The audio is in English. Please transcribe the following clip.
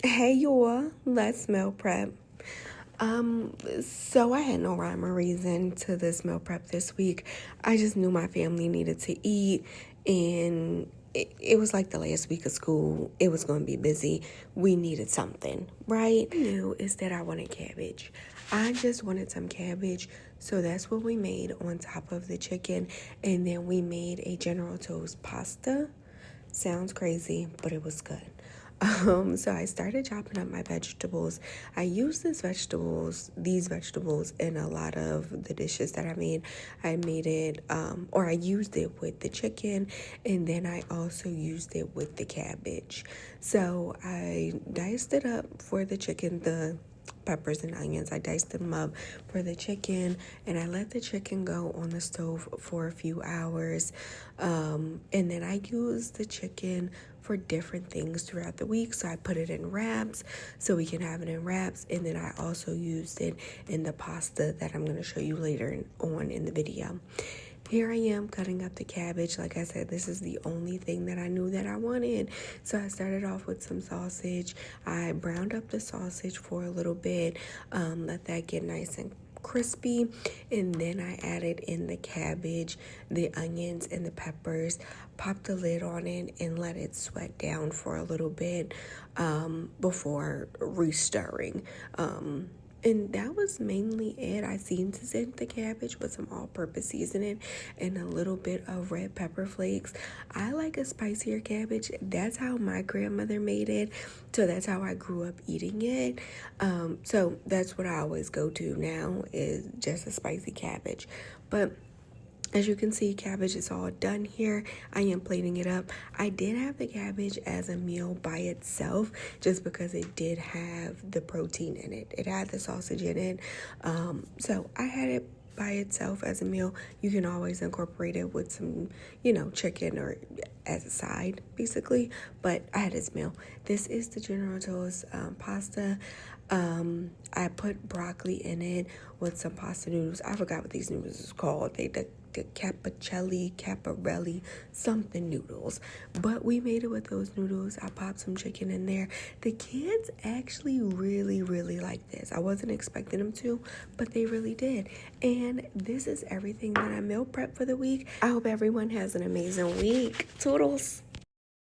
Hey y'all, let's meal prep. So I had no rhyme or reason to this meal prep this week. I just knew my family needed to eat, and it was like the last week of school. It was going to be busy. We needed something, right? I knew is that I wanted cabbage. I just wanted some cabbage, so that's what we made on top of the chicken, and then we made a General Tso's pasta. Sounds crazy, but it was good. So I started chopping up my vegetables. I used these vegetables in a lot of the dishes that I made. I made it, or I used it with the chicken, and then I also used it with the cabbage. So I diced it up for the chicken, the peppers and onions. I diced them up for the chicken, and I let the chicken go on the stove for a few hours. And then I used the chicken for different things throughout the week. So I put it in wraps so we can have it in wraps, and then I also used it in the pasta that I'm going to show you later on in the video. Here I am cutting up the cabbage. Like I said, this is the only thing that I knew that I wanted. So I started off with some sausage. I browned up the sausage for a little bit, let that get nice and crispy, and then I added in the cabbage, the onions, and the peppers, popped the lid on it, and let it sweat down for a little bit before restirring. And that was mainly it. I seasoned the cabbage with some all-purpose seasoning and a little bit of red pepper flakes. I like a spicier cabbage. That's how my grandmother made it. So that's how I grew up eating it. So that's what I always go to now, is just a spicy cabbage. But as you can see, cabbage is all done here. I am plating it up. I did have the cabbage as a meal by itself just because it did have the protein in it. It had the sausage in it. So I had it by itself as a meal. You can always incorporate it with some, chicken or as a side, basically. But I had this meal. This is the General Tso's pasta. I put broccoli in it with some pasta noodles. I forgot what these noodles is called. The caparelli, something noodles. But we made it with those noodles. I popped some chicken in there. The kids actually really, really like this. I wasn't expecting them to, but they really did. And this is everything that I meal prep for the week. I hope everyone has an amazing week. Toodles.